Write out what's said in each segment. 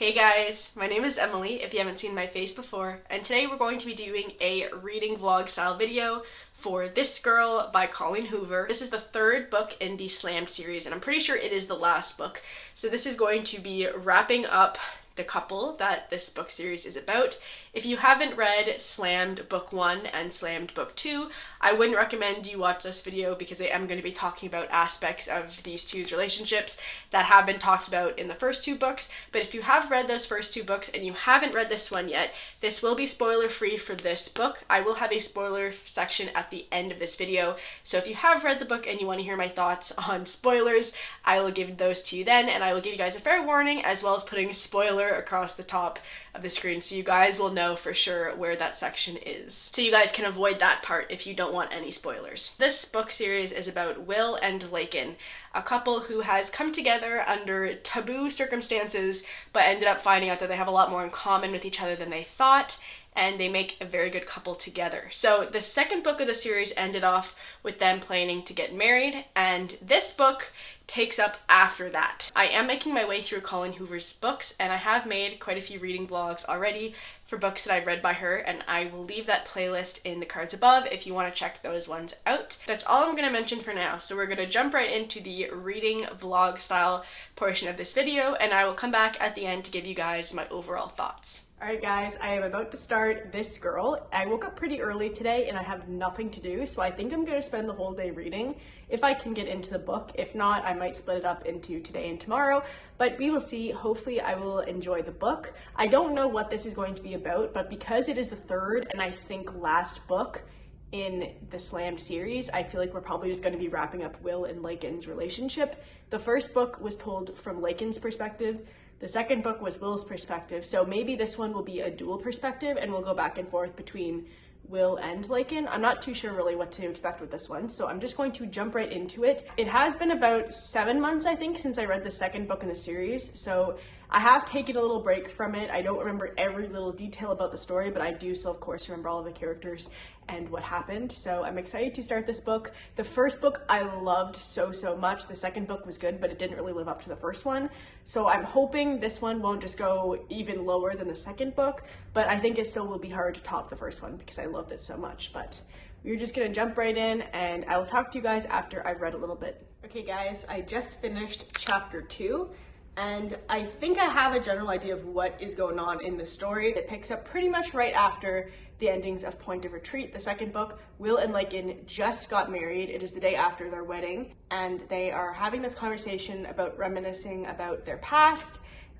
Hey guys, my name is Emily, if you haven't seen my face before, and today we're going to be doing a reading vlog style video for This Girl by Colleen Hoover. This is the third book in the Slammed series, and I'm pretty sure it is the last book. So this is going to be wrapping up the couple that this book series is about. If you haven't read Slammed Book 1 and Slammed Book 2, I wouldn't recommend you watch this video because I am going to be talking about aspects of these two's relationships that have been talked about in the first two books. But if you have read those first two books and you haven't read this one yet, this will be spoiler free for this book. I will have a spoiler section at the end of this video, so if you have read the book and you want to hear my thoughts on spoilers, I will give those to you then, and I will give you guys a fair warning as well as putting spoiler across the top of the screen so you guys will know for sure where that section is. So you guys can avoid that part if you don't want any spoilers. This book series is about Will and Laken, a couple who has come together under taboo circumstances but ended up finding out that they have a lot more in common with each other than they thought, and they make a very good couple together. So the second book of the series ended off with them planning to get married, and this book takes up after that. I am making my way through Colleen Hoover's books, and I have made quite a few reading vlogs already for books that I've read by her, and I will leave that playlist in the cards above if you want to check those ones out. That's all I'm going to mention for now, so we're going to jump right into the reading vlog style portion of this video, and I will come back at the end to give you guys my overall thoughts. Alright guys, I am about to start This Girl. I woke up pretty early today and I have nothing to do, so I think I'm going to spend the whole day reading if I can get into the book. If not, I might split it up into today and tomorrow, but we will see. Hopefully I will enjoy the book. I don't know what this is going to be about, but because it is the third and I think last book in the Slammed series, I feel like we're probably just going to be wrapping up Will and Laken's relationship. The first book was told from Laken's perspective. The second book was Will's perspective, so maybe this one will be a dual perspective and we'll go back and forth between Will and Laken. I'm not too sure really what to expect with this one, so I'm just going to jump right into it. It has been about 7 months, I think, since I read the second book in the series, so I have taken a little break from it. I don't remember every little detail about the story, but I do still, of course, remember all of the characters and what happened. So I'm excited to start this book. The first book I loved so much. The second book was good, but it didn't really live up to the first one. So I'm hoping this one won't just go even lower than the second book, but I think it still will be hard to top the first one because I loved it so much. But we're just gonna jump right in, and I will talk to you guys after I've read a little bit. Okay guys, I just finished chapter 2. And I think I have a general idea of what is going on in the story. It picks up pretty much right after the endings of Point of Retreat, the second book. Will and Laken just got married. It is the day after their wedding, and they are having this conversation about reminiscing about their past,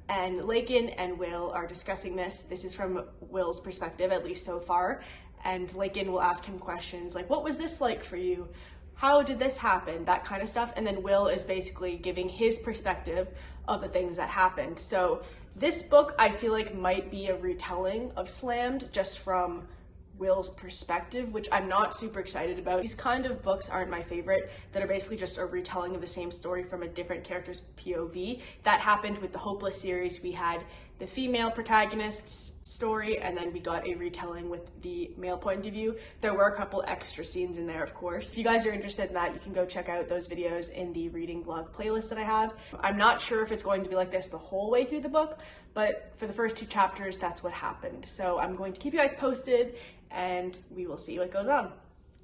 and Laken and Will are discussing this. This is from Will's perspective, at least so far, and Laken will ask him questions like, what was this like for you? How did this happen? That kind of stuff. And then Will is basically giving his perspective of the things that happened. So this book I feel like might be a retelling of Slammed just from Will's perspective, which I'm not super excited about. These kind of books aren't my favorite, that are basically just a retelling of the same story from a different character's POV. That happened with the Hopeless series. We had the female protagonist's story, and then we got a retelling with the male point of view. There were a couple extra scenes in there, of course. If you guys are interested in that, you can go check out those videos in the reading vlog playlist that I have. I'm not sure if it's going to be like this the whole way through the book, but for the first 2 chapters, that's what happened. So I'm going to keep you guys posted, and we will see what goes on.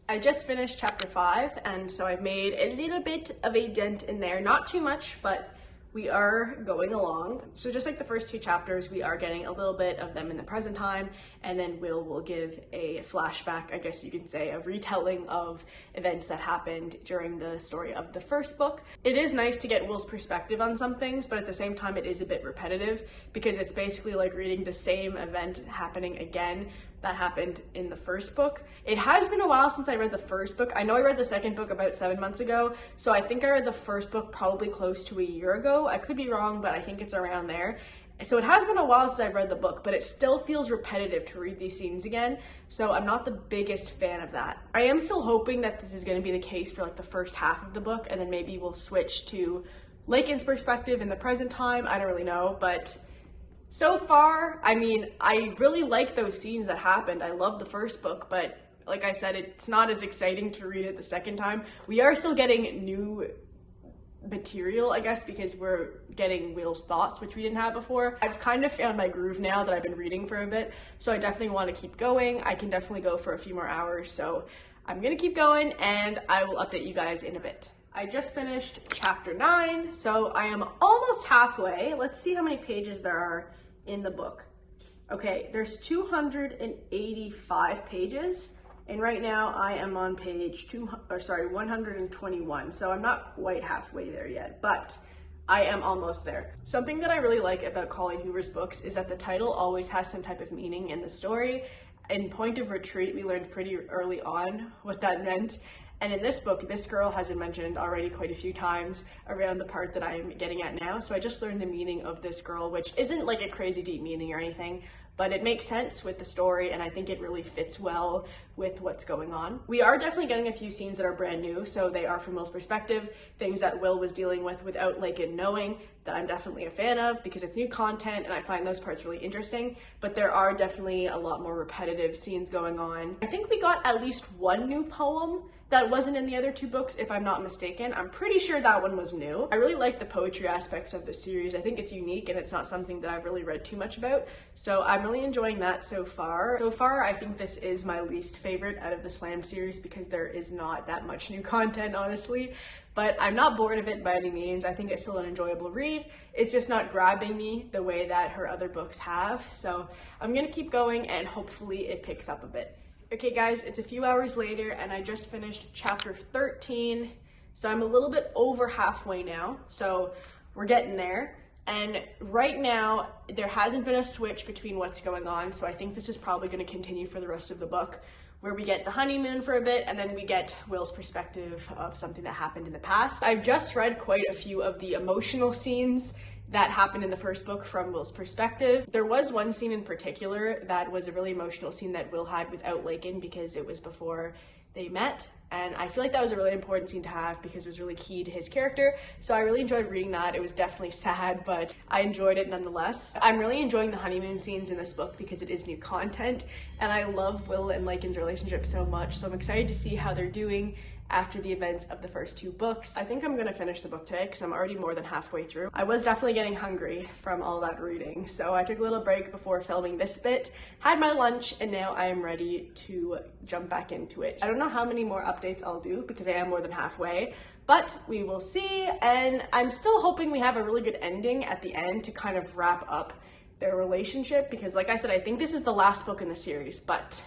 I just finished chapter 5, and so I've made a little bit of a dent in there. Not too much, but we are going along. So just like the first 2 chapters, we are getting a little bit of them in the present time, and then will give a flashback, I guess you can say, a retelling of events that happened during the story of the first book. It is nice to get Will's perspective on some things, but at the same time it is a bit repetitive because it's basically like reading the same event happening again that happened in the first book. It has been a while since I read the first book. I know I read the second book about 7 months ago, so I think I read the first book probably close to a year ago. I could be wrong, but I think it's around there. So it has been a while since I've read the book, but it still feels repetitive to read these scenes again, so I'm not the biggest fan of that. I am still hoping that this is going to be the case for like the first half of the book, and then maybe we'll switch to Laken's perspective in the present time. I don't really know, but so far, I mean, I really like those scenes that happened. I love the first book, but like I said, it's not as exciting to read it the second time. We are still getting new material, I guess, because we're getting Will's thoughts, which we didn't have before. I've kind of found my groove now that I've been reading for a bit, so I definitely want to keep going. I can definitely go for a few more hours, so I'm gonna keep going and I will update you guys in a bit. I just finished chapter 9, so I am almost halfway. Let's see how many pages there are in the book. Okay, there's 285 pages. And right now I am on page 121, so I'm not quite halfway there yet, but I am almost there. Something that I really like about Colleen Hoover's books is that the title always has some type of meaning in the story. In Point of Retreat, we learned pretty early on what that meant. And in this book, this girl has been mentioned already quite a few times around the part that I'm getting at now. So I just learned the meaning of this girl, which isn't like a crazy deep meaning or anything, but it makes sense with the story, and I think it really fits well with what's going on. We are definitely getting a few scenes that are brand new, so they are from Will's perspective, things that Will was dealing with without Lakin knowing, that I'm definitely a fan of because it's new content and I find those parts really interesting, but there are definitely a lot more repetitive scenes going on. I think we got at least one new poem that wasn't in the other two books, if I'm not mistaken. I'm pretty sure that one was new. I really like the poetry aspects of the series. I think it's unique and it's not something that I've really read too much about. So I'm really enjoying that so far. So far, I think this is my least favorite out of the Slam series because there is not that much new content, honestly. But I'm not bored of it by any means. I think it's still an enjoyable read. It's just not grabbing me the way that her other books have. So I'm gonna keep going and hopefully it picks up a bit. Okay guys, it's a few hours later and I just finished chapter 13. So I'm a little bit over halfway now. So we're getting there. And right now, there hasn't been a switch between what's going on. So I think this is probably gonna continue for the rest of the book, where we get the honeymoon for a bit and then we get Will's perspective of something that happened in the past. I've just read quite a few of the emotional scenes that happened in the first book from Will's perspective. There was one scene in particular that was a really emotional scene that Will had without Lakin because it was before they met. And I feel like that was a really important scene to have because it was really key to his character. So I really enjoyed reading that. It was definitely sad, but I enjoyed it nonetheless. I'm really enjoying the honeymoon scenes in this book because it is new content. And I love Will and Lakin's relationship so much. So I'm excited to see how they're doing after the events of the first two books. I think I'm gonna finish the book today because I'm already more than halfway through. I was definitely getting hungry from all that reading, so I took a little break before filming this bit, had my lunch, and now I am ready to jump back into it. I don't know how many more updates I'll do because I am more than halfway, but we will see, and I'm still hoping we have a really good ending at the end to kind of wrap up their relationship because, like I said, I think this is the last book in the series, but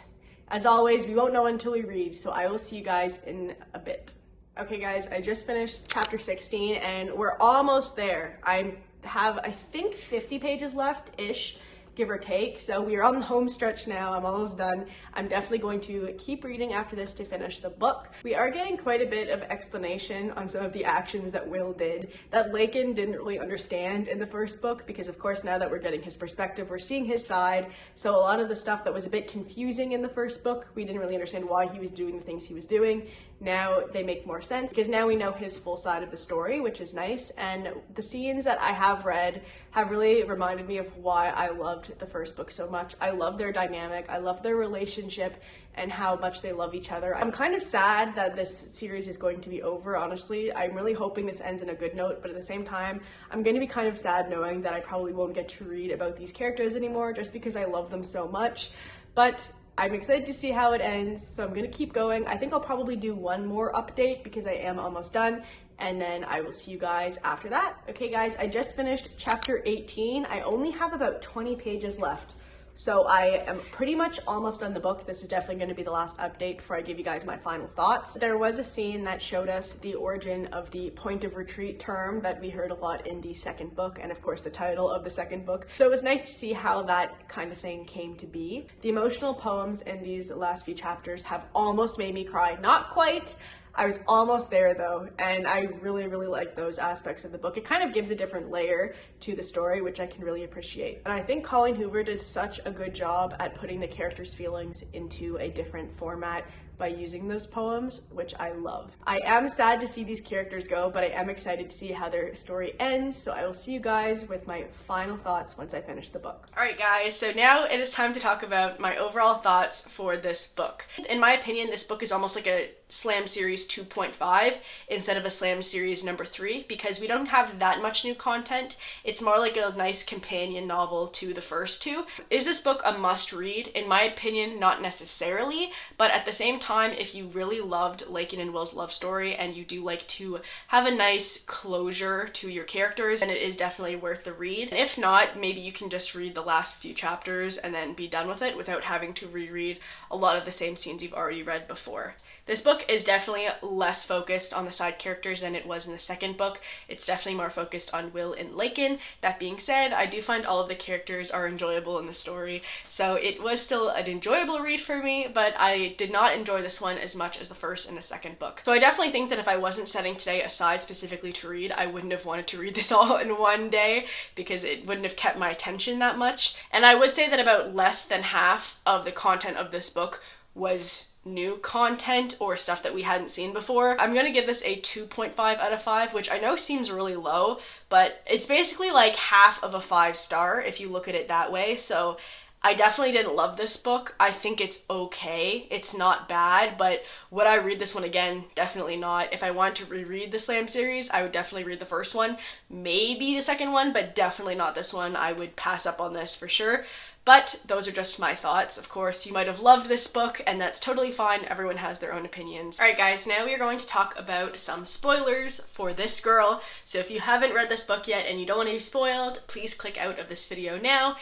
as always, we won't know until we read, so I will see you guys in a bit. Okay guys, I just finished chapter 16 and we're almost there. I have, I think, 50 pages left-ish, give or take. So we are on the home stretch now. I'm almost done. I'm definitely going to keep reading after this to finish the book. We are getting quite a bit of explanation on some of the actions that Will did that Lakin didn't really understand in the first book because, of course, now that we're getting his perspective, we're seeing his side. So a lot of the stuff that was a bit confusing in the first book, we didn't really understand why he was doing the things he was doing. Now they make more sense because now we know his full side of the story, which is nice. And the scenes that I have read have really reminded me of why I loved the first book so much. I love their dynamic. I love their relationship and how much they love each other. I'm kind of sad that this series is going to be over, honestly. I'm really hoping this ends in a good note, but at the same time, I'm going to be kind of sad knowing that I probably won't get to read about these characters anymore just because I love them so much. But I'm excited to see how it ends, so I'm gonna keep going. I think I'll probably do one more update because I am almost done, and then I will see you guys after that. Okay guys, I just finished chapter 18. I only have about 20 pages left. So I am pretty much almost done the book. This is definitely going to be the last update before I give you guys my final thoughts. There was a scene that showed us the origin of the point of retreat term that we heard a lot in the second book, and of course the title of the second book. So it was nice to see how that kind of thing came to be. The emotional poems in these last few chapters have almost made me cry. Not quite. I was almost there though, and I really, really like those aspects of the book. It kind of gives a different layer to the story, which I can really appreciate. And I think Colleen Hoover did such a good job at putting the characters' feelings into a different format by using those poems, which I love. I am sad to see these characters go, but I am excited to see how their story ends, so I will see you guys with my final thoughts once I finish the book. Alright guys, so now it is time to talk about my overall thoughts for this book. In my opinion, this book is almost like a Slam Series 2.5 instead of a Slam Series number 3 because we don't have that much new content. It's more like a nice companion novel to the first two. Is this book a must read? In my opinion, not necessarily, but at the same time, if you really loved Laken and Will's love story and you do like to have a nice closure to your characters, then it is definitely worth the read. And if not, maybe you can just read the last few chapters and then be done with it without having to reread a lot of the same scenes you've already read before. This book is definitely less focused on the side characters than it was in the second book. It's definitely more focused on Will and Laken. That being said, I do find all of the characters are enjoyable in the story, so it was still an enjoyable read for me, but I did not enjoy this one as much as the first and the second book. So I definitely think that if I wasn't setting today aside specifically to read, I wouldn't have wanted to read this all in one day because it wouldn't have kept my attention that much. And I would say that about less than half of the content of this book was new content or stuff that we hadn't seen before. I'm gonna give this a 2.5 out of 5, which I know seems really low, but it's basically like half of a 5-star if you look at it that way. So I definitely didn't love this book. I think it's okay. It's not bad, but would I read this one again? Definitely not. If I wanted to reread the Slam series, I would definitely read the first one, maybe the second one, but definitely not this one. I would pass up on this for sure. But those are just my thoughts. Of course, you might have loved this book, and that's totally fine. Everyone has their own opinions. Alright guys, now we are going to talk about some spoilers for this girl. So if you haven't read this book yet and you don't want to be spoiled, please click out of this video now.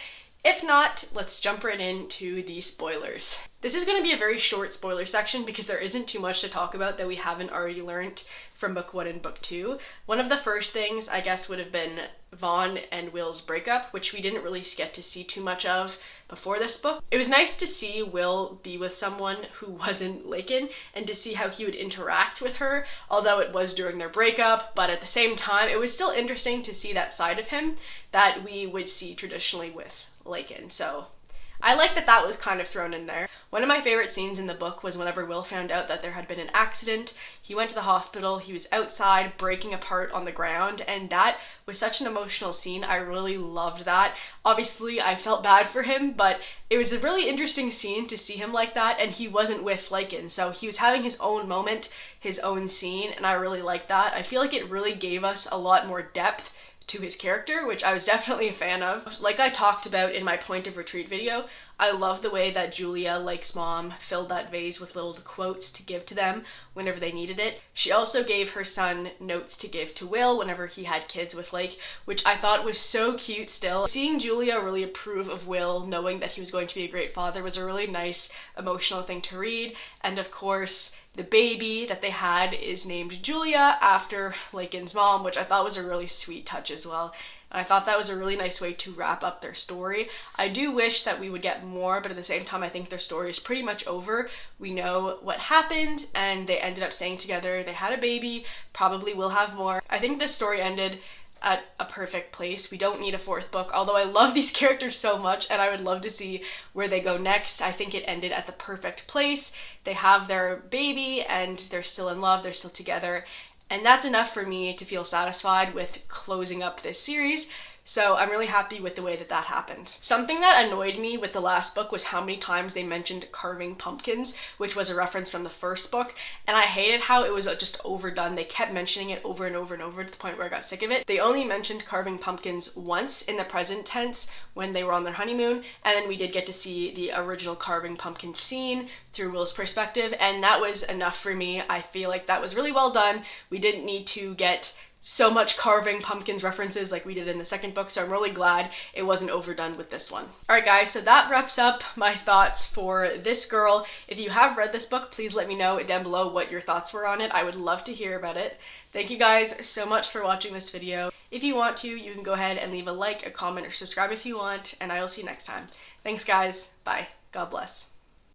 If not, let's jump right into the spoilers. This is going to be a very short spoiler section because there isn't too much to talk about that we haven't already learned from book 1 and book 2. One of the first things, I guess, would have been Vaughn and Will's breakup, which we didn't really get to see too much of before this book. It was nice to see Will be with someone who wasn't Laken and to see how he would interact with her, although it was during their breakup, but at the same time, it was still interesting to see that side of him that we would see traditionally with Laken. So I like that that was kind of thrown in there. One of my favorite scenes in the book was whenever Will found out that there had been an accident. He went to the hospital, he was outside breaking apart on the ground, and that was such an emotional scene. I really loved that. Obviously, I felt bad for him, but it was a really interesting scene to see him like that, and he wasn't with Laken, so he was having his own moment, his own scene, and I really liked that. I feel like it really gave us a lot more depth to his character, which I was definitely a fan of. Like I talked about in my Point of Retreat video, I love the way that Julia, Lake's mom, filled that vase with little quotes to give to them whenever they needed it. She also gave her son notes to give to Will whenever he had kids with Lake, which I thought was so cute still. Seeing Julia really approve of Will, knowing that he was going to be a great father, was a really nice emotional thing to read. And of course, the baby that they had is named Julia after Laken's mom, which I thought was a really sweet touch as well. And I thought that was a really nice way to wrap up their story. I do wish that we would get more, but at the same time, I think their story is pretty much over. We know what happened, and they ended up staying together. They had a baby, probably will have more. I think this story ended at a perfect place. We don't need a fourth book, although I love these characters so much and I would love to see where they go next. I think it ended at the perfect place. They have their baby and they're still in love, they're still together, and that's enough for me to feel satisfied with closing up this series. So I'm really happy with the way that that happened. Something that annoyed me with the last book was how many times they mentioned carving pumpkins, which was a reference from the first book, and I hated how it was just overdone. They kept mentioning it over and over and over to the point where I got sick of it. They only mentioned carving pumpkins once in the present tense when they were on their honeymoon, and then we did get to see the original carving pumpkin scene through Will's perspective, and that was enough for me. I feel like that was really well done. We didn't need to get so much carving pumpkins references like we did in the second book, so I'm really glad it wasn't overdone with this one. Alright guys, so that wraps up my thoughts for this girl. If you have read this book, please let me know down below what your thoughts were on it. I would love to hear about it. Thank you guys so much for watching this video. If you want to, you can go ahead and leave a like, a comment, or subscribe if you want, and I will see you next time. Thanks guys, bye. God bless.